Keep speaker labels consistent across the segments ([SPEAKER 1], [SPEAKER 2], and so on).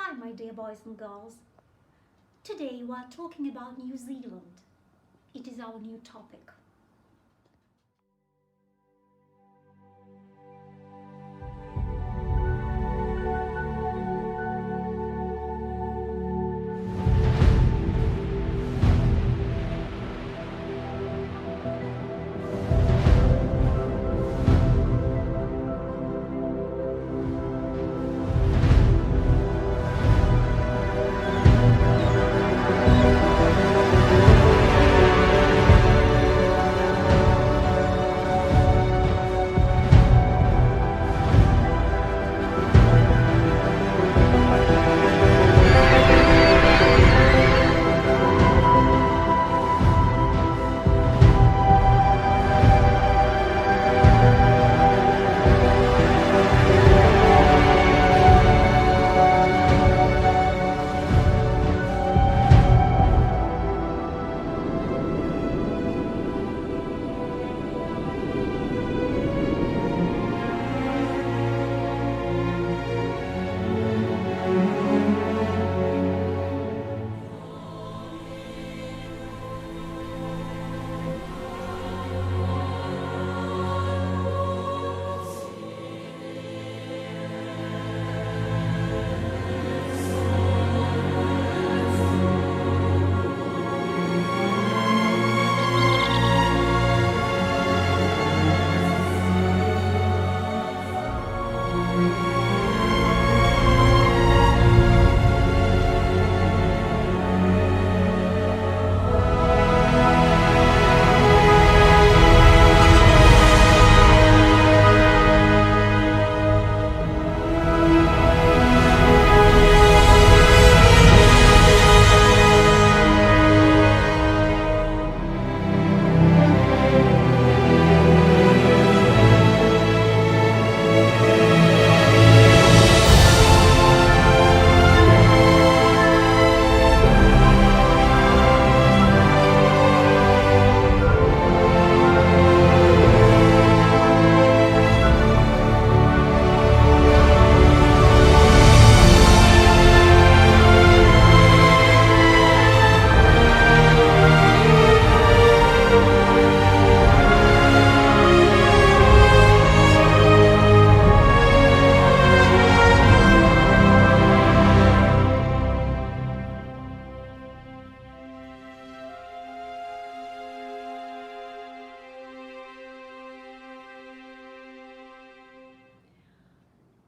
[SPEAKER 1] Hi, my dear boys and girls. Today we are talking about New Zealand. It is our new topic.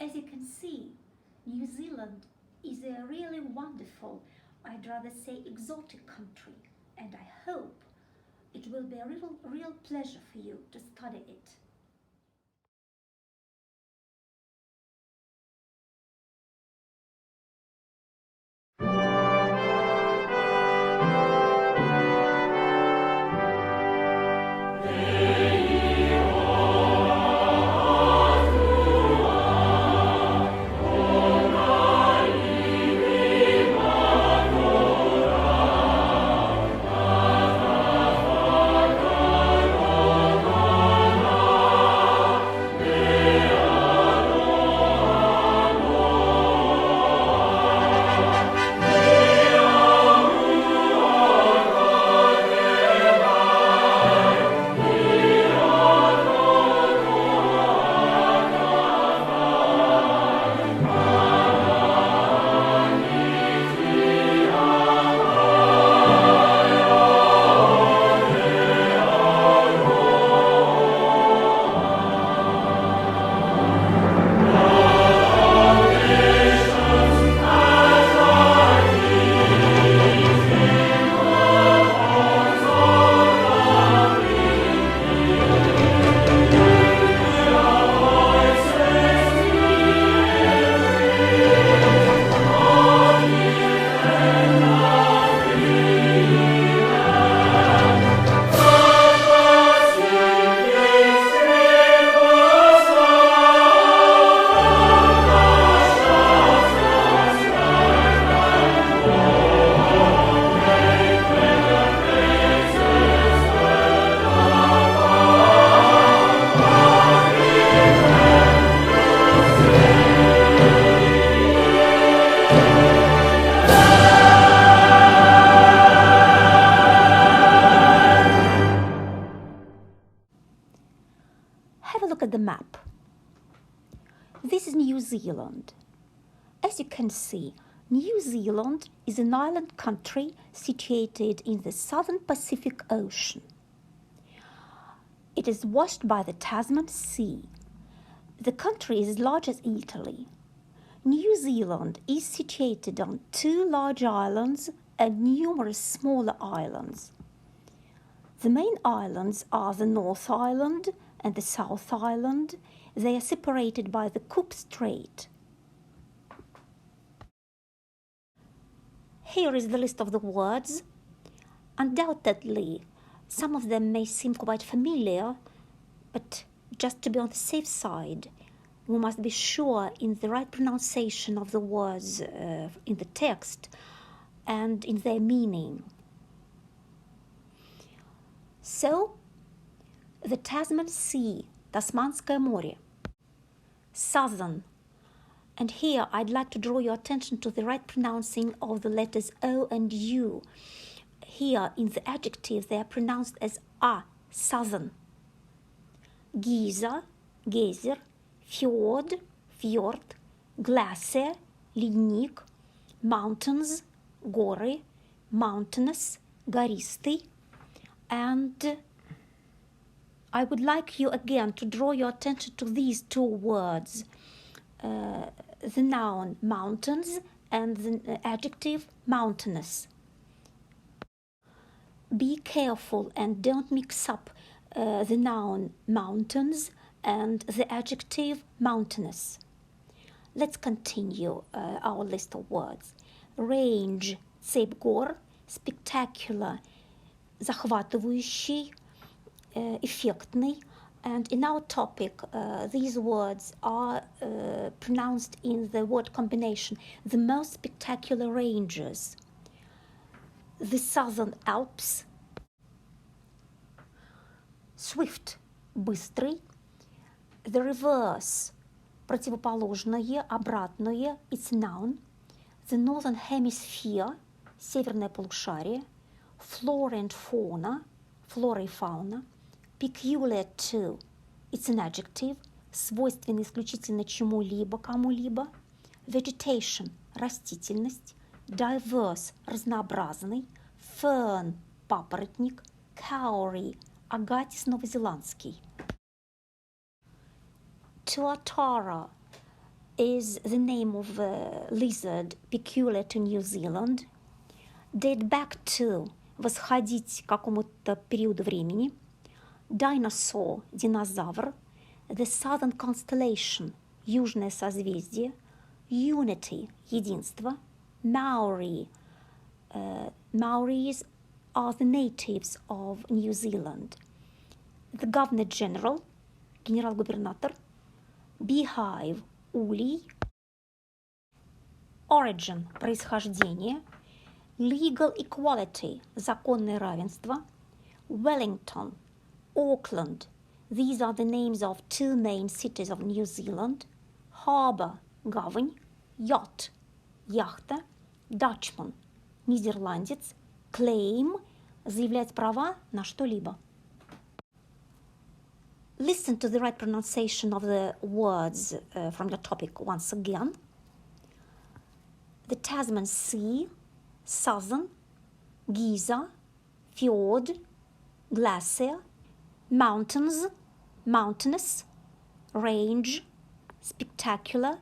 [SPEAKER 1] As you can see, New Zealand is a really wonderful, I'd rather say exotic country, and I hope it will be a real pleasure for you to study it. This is New Zealand. As you can see, New Zealand is an island country situated in the southern Pacific Ocean. It is washed by the Tasman Sea. The country is as large as Italy. New Zealand is situated on 2 large islands and numerous smaller islands. The main islands are the North Island and the South Island. They are separated by the Cook Strait. Here is the list of the words. Undoubtedly, some of them may seem quite familiar, but just to be on the safe side, we must be sure in the right pronunciation of the words in the text and in their meaning. So, the Tasman Sea, Тасманское море, southern. And here I'd like to draw your attention to the right pronouncing of the letters O and U. Here in the adjective they are pronounced as A, southern. Geyser, geyser, fjord, fjord, glacier, ледник, mountains, горы, mountainous, гористый. And I would like you again to draw your attention to these 2 words, the noun mountains and the adjective mountainous. Be careful and don't mix up the noun mountains and the adjective mountainous. Let's continue our list of words. Range, цепь гор, spectacular, захватывающий, эффектный. And in our topic, these words are pronounced in the word combination, the most spectacular ranges. The Southern Alps. Swift, быстрый. The reverse, противоположное, обратное, it's noun. The Northern Hemisphere, северное полушарие. Flora and fauna, flora и фауна. Peculiar to, it's an adjective, свойственный исключительно чему-либо, кому-либо. Vegetation, растительность. Diverse, разнообразный. Fern, папоротник. Cowrie, агатис новозеландский. Tuatara is the name of a lizard peculiar to New Zealand. Date back to, восходить к какому-то периоду времени. Dinosaur, динозавр. The Southern Constellation, южное созвездие. Unity, единство. Maori, Maoris are the natives of New Zealand. The Governor General, генерал-губернатор. Beehive, улей. Origin, происхождение. Legal equality, законное равенство. Wellington, Auckland, these are the names of 2 main cities of New Zealand. Harbour, гавань. Yacht, яхта. Dutchman, нидерландец. Claim, заявлять права на что-либо. Listen to the right pronunciation of the words from the topic once again. The Tasman Sea, southern. Geyser, fjord. Glacier, mountains, mountainous. Range, spectacular.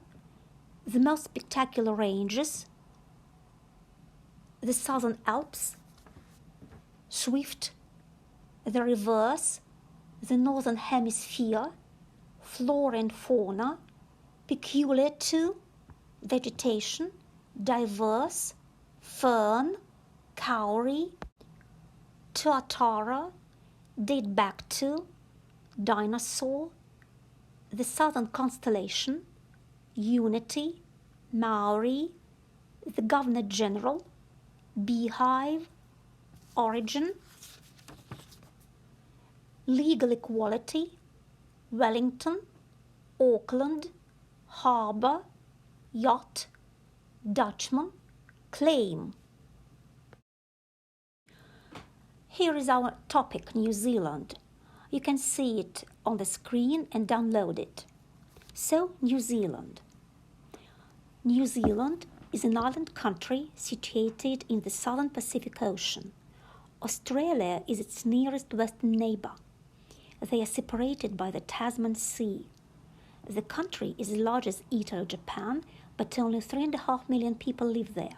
[SPEAKER 1] The most spectacular ranges. The Southern Alps. Swift, the reverse. The Northern Hemisphere. Flora and fauna. Peculiar to, vegetation. Diverse. Fern. Cowrie. Tuatara, date back to. Dinosaur. The Southern Constellation. Unity. Maori. The Governor General. Beehive. Origin. Legal equality. Wellington. Auckland. Harbour. Yacht. Dutchman. Claim. Here is our topic, New Zealand. You can see it on the screen and download it. So, New Zealand. New Zealand is an island country situated in the southern Pacific Ocean. Australia is its nearest western neighbour. They are separated by the Tasman Sea. The country is as large as Italy or Japan, but only 3.5 million people live there.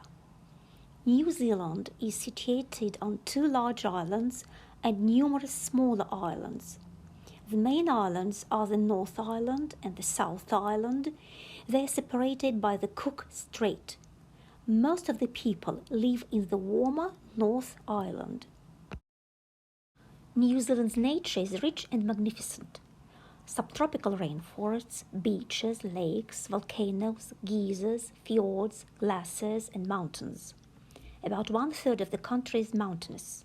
[SPEAKER 1] New Zealand is situated on 2 large islands and numerous smaller islands. The main islands are the North Island and the South Island. They are separated by the Cook Strait. Most of the people live in the warmer North Island. New Zealand's nature is rich and magnificent. Subtropical rainforests, beaches, lakes, volcanoes, geysers, fjords, glaciers, and mountains. About 1/3 of the country is mountainous.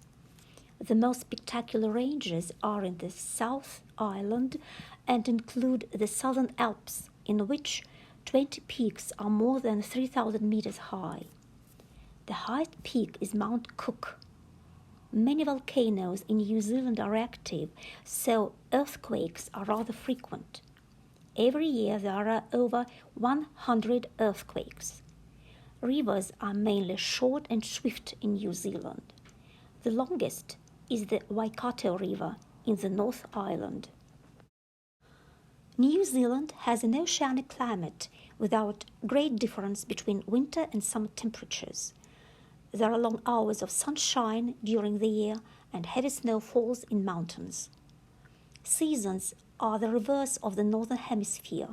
[SPEAKER 1] The most spectacular ranges are in the South Island and include the Southern Alps, in which 20 peaks are more than 3,000 meters high. The highest peak is Mount Cook. Many volcanoes in New Zealand are active, so earthquakes are rather frequent. Every year there are over 100 earthquakes. Rivers are mainly short and swift in New Zealand. The longest is the Waikato River in the North Island. New Zealand has an oceanic climate without great difference between winter and summer temperatures. There are long hours of sunshine during the year and heavy snow falls in mountains. Seasons are the reverse of the Northern Hemisphere.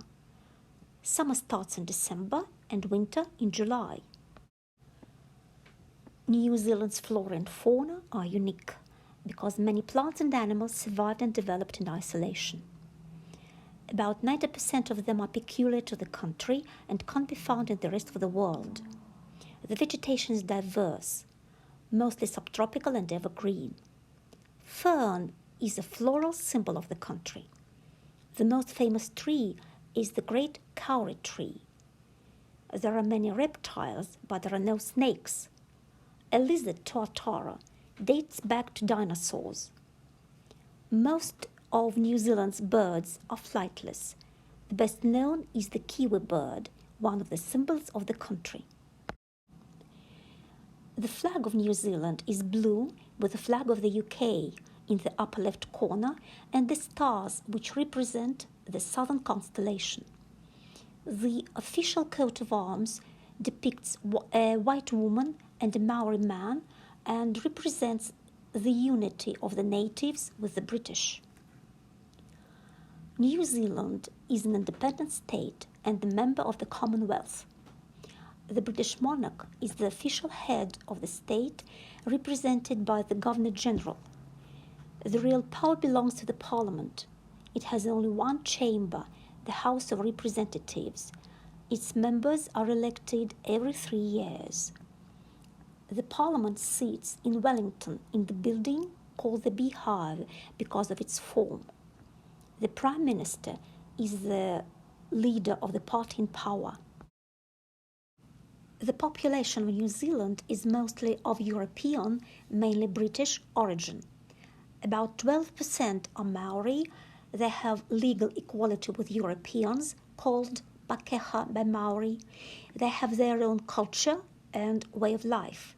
[SPEAKER 1] Summer starts in December and winter in July. New Zealand's flora and fauna are unique because many plants and animals survived and developed in isolation. About 90% of them are peculiar to the country and can't be found in the rest of the world. The vegetation is diverse, mostly subtropical and evergreen. Fern is a floral symbol of the country. The most famous tree is the great kauri tree. There are many reptiles, but there are no snakes. A lizard, tuatara, dates back to dinosaurs. Most of New Zealand's birds are flightless. The best known is the kiwi bird, one of the symbols of the country. The flag of New Zealand is blue with the flag of the UK in the upper left corner and the stars which represent the southern constellation. The official coat of arms depicts a white woman and a Maori man and represents the unity of the natives with the British. New Zealand is an independent state and a member of the Commonwealth. The British monarch is the official head of the state, represented by the Governor-General. The real power belongs to the Parliament. It has only one chamber, the House of Representatives. Its members are elected every 3 years. The Parliament sits in Wellington in the building called the Beehive because of its form. The Prime Minister is the leader of the party in power. The population of New Zealand is mostly of European, mainly British origin. About 12% are Maori. They have legal equality with Europeans, called Pakeha by Maori. They have their own culture and way of life.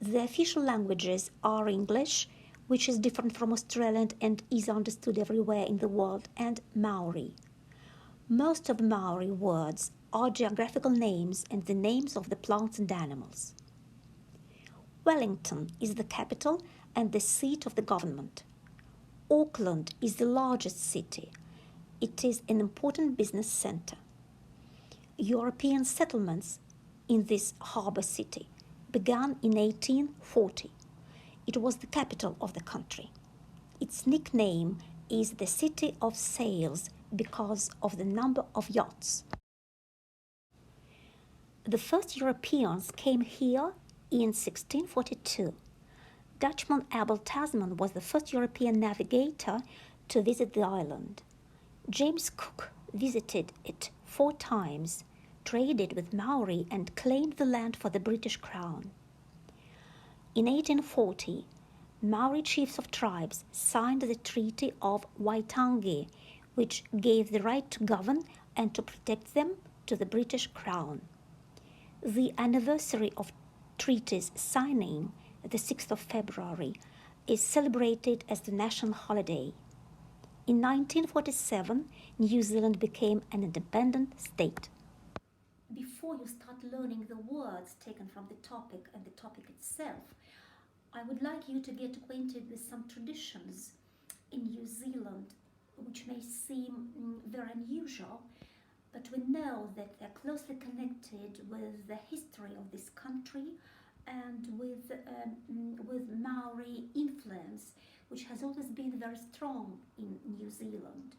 [SPEAKER 1] The official languages are English, which is different from Australian and is understood everywhere in the world, and Maori. Most of Maori words are geographical names and the names of the plants and animals. Wellington is the capital and the seat of the government. Auckland is the largest city. It is an important business centre. European settlements in this harbour city began in 1840. It was the capital of the country. Its nickname is the City of Sails because of the number of yachts. The first Europeans came here in 1642. Dutchman Abel Tasman was the first European navigator to visit the island. James Cook visited it 4 times, traded with Maori and claimed the land for the British Crown. In 1840, Maori chiefs of tribes signed the Treaty of Waitangi, which gave the right to govern and to protect them to the British Crown. The anniversary of treaty's signing, the 6th of February, is celebrated as the national holiday. In 1947, New Zealand became an independent state. Before you start learning the words taken from the topic and the topic itself, I would like you to get acquainted with some traditions in New Zealand which may seem very unusual, but we know that they're closely connected with the history of this country and with Maori influence, which has always been very strong in New Zealand.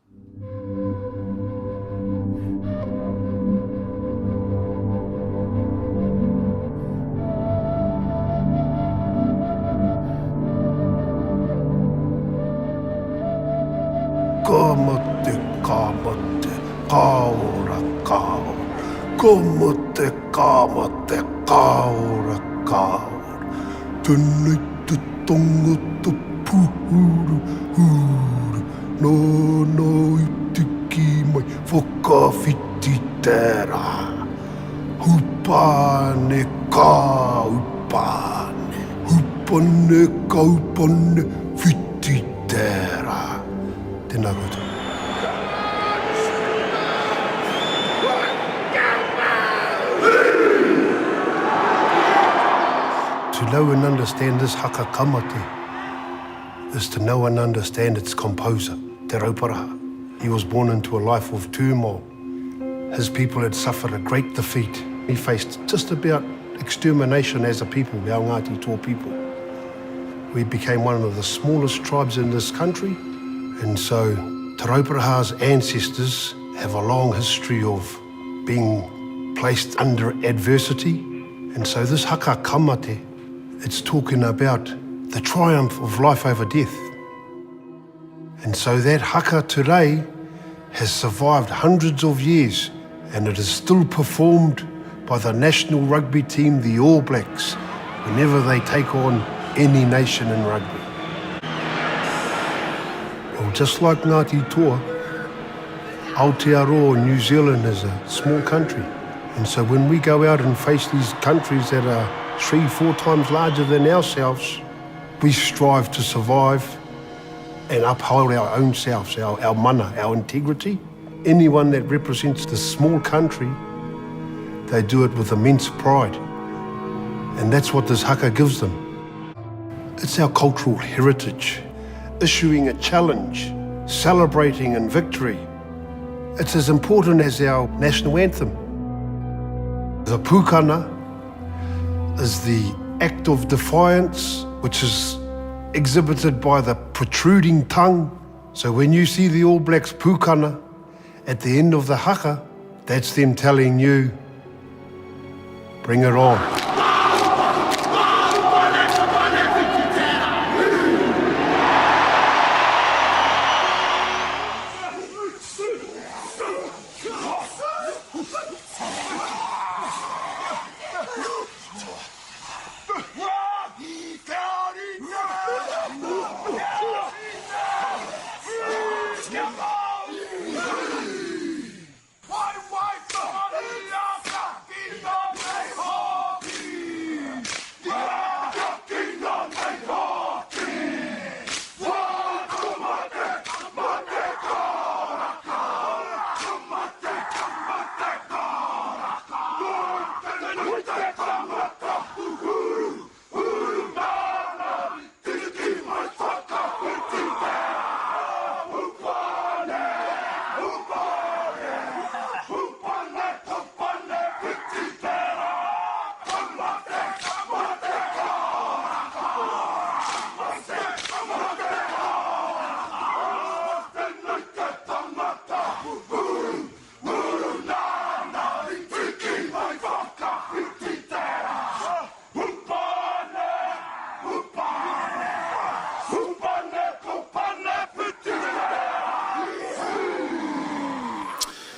[SPEAKER 2] Kamote, kamote, kaora, kaora. Kamote, kamote, kaora, kaora. Tēnei te tangata puhuru, huru. Nō i te ki mai whakawhiti tērā. Hupane ka upane. Hupane ka upane whiti tērā. Tēnā koutou. To know and understand this haka kamate is to know and understand its composer, Te Rauparaha. He was born into a life of turmoil. His people had suffered a great defeat. He faced just about extermination as a people, our Ngāti Tō people. We became one of the smallest tribes in this country, and so Te Rauparaha's ancestors have a long history of being placed under adversity. And so this haka kamate, it's talking about the triumph of life over death. And so that haka today has survived hundreds of years, and it is still performed by the national rugby team, the All Blacks, whenever they take on any nation in rugby. Well, just like Ngāti Toa, Aotearoa, New Zealand is a small country. And so when we go out and face these countries that are 3-4 times larger than ourselves, we strive to survive and uphold our own selves, our mana, our integrity. Anyone that represents this small country, they do it with immense pride. And that's what this haka gives them. It's our cultural heritage, issuing a challenge, celebrating in victory. It's as important as our national anthem. The pūkana is the act of defiance, which is exhibited by the protruding tongue. So when you see the All Blacks pūkana at the end of the haka, that's them telling you, bring it on.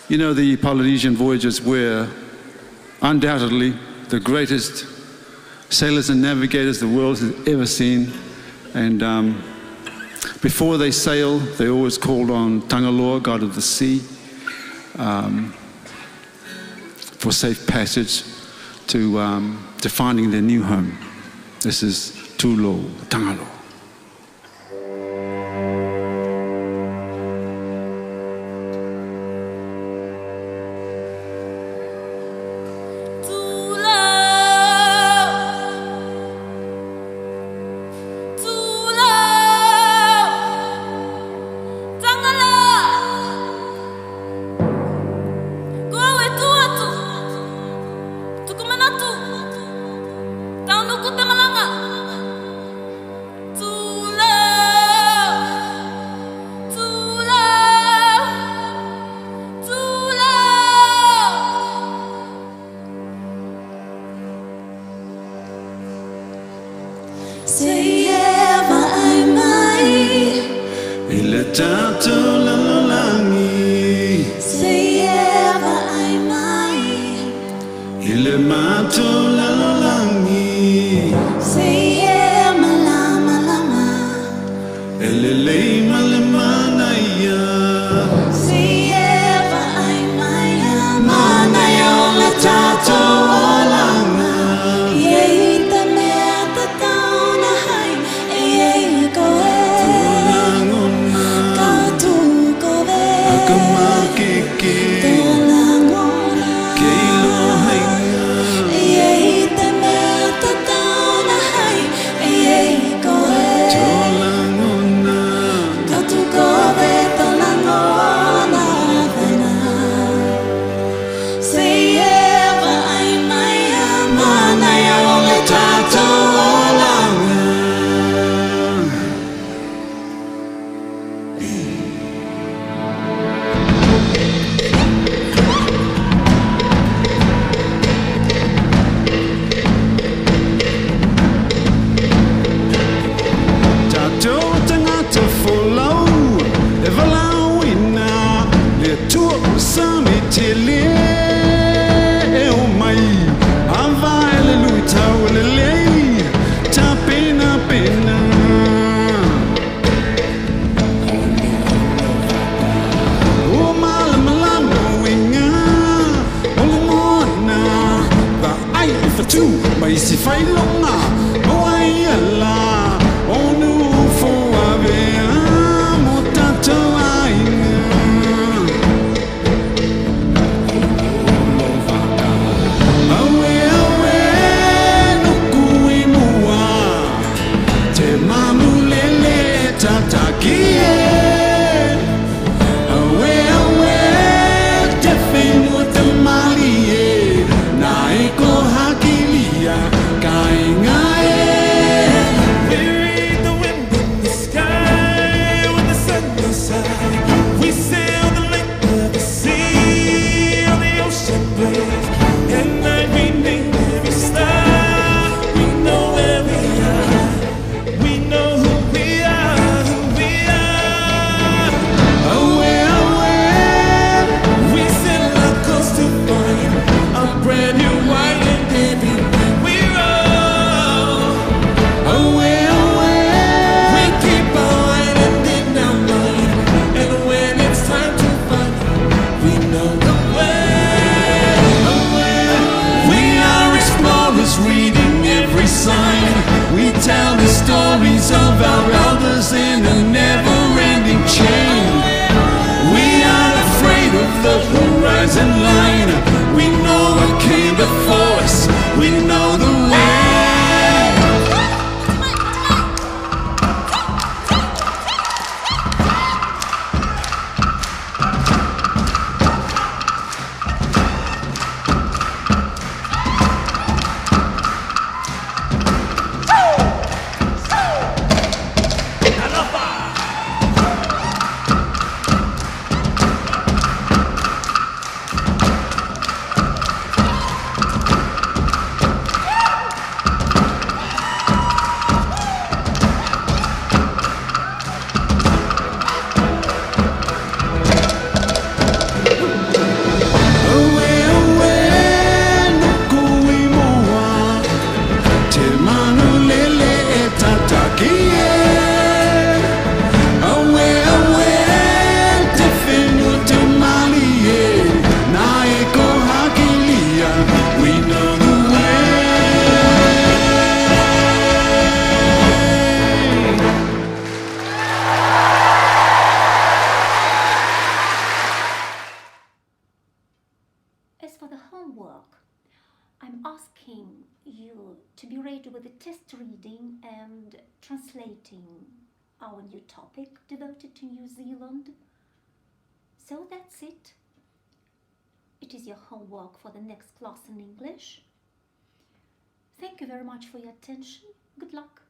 [SPEAKER 3] You know, the Polynesian voyagers were undoubtedly the greatest sailors and navigators the world has ever seen. And Before they sail, they always called on Tangaloa, god of the sea, for safe passage to finding their new home. This is Tulo Tangaloa.
[SPEAKER 4] Say ever I might.
[SPEAKER 3] Ile tato lalolangi.
[SPEAKER 4] Say ever I might.
[SPEAKER 3] Ile mato lalolangi.
[SPEAKER 4] Say ever lama lama.
[SPEAKER 3] Ele malemana ya.
[SPEAKER 4] Say ever I might. Mana yola tato olanga. Yei te mea te tauna hai. Yei ko e. Ka tu ko ve.
[SPEAKER 3] Akama keke.
[SPEAKER 4] Tolangona.
[SPEAKER 3] Keilo hainga.
[SPEAKER 4] Yei te mea te tauna hai. Yei ko e.
[SPEAKER 3] Tolangona.
[SPEAKER 4] Ka tu ko ve tolangona vena. Say ever I might. Mana yola tato olanga. Tato tangata follow, evalawina, le tuo sami tele, oh my, availe luita ulele, tapena pena. Oh malamalama winga, olumona, ba ai for two, ba isi fai longa, oh ai ala, oh no for avea, mo tato ainga. Awe awe no kuinua, te mamulele tatakie. Awe awe te whenua te malie, na eko hakilia kai ngai.
[SPEAKER 5] We read the wind in the sky when the sun goes high. We sail the length of the sea on the ocean breeze. At night we name every star. We know where we are. We know who we are, who we are.
[SPEAKER 3] Awe awe
[SPEAKER 5] We sail our coast to find a brand new island everywhere we roll.
[SPEAKER 3] awe awe.
[SPEAKER 5] We keep our island in our mind, and when it's time to find, we know the way. We are explorers, reading every sign. We tell the stories of our elders in a never-ending chain. We aren't afraid of the horizon line. We know what came
[SPEAKER 1] I'm asking you to be ready with the test reading and translating our new topic devoted to New Zealand. So that's it. It is your homework for the next class in English. Thank you very much for your attention. Good luck.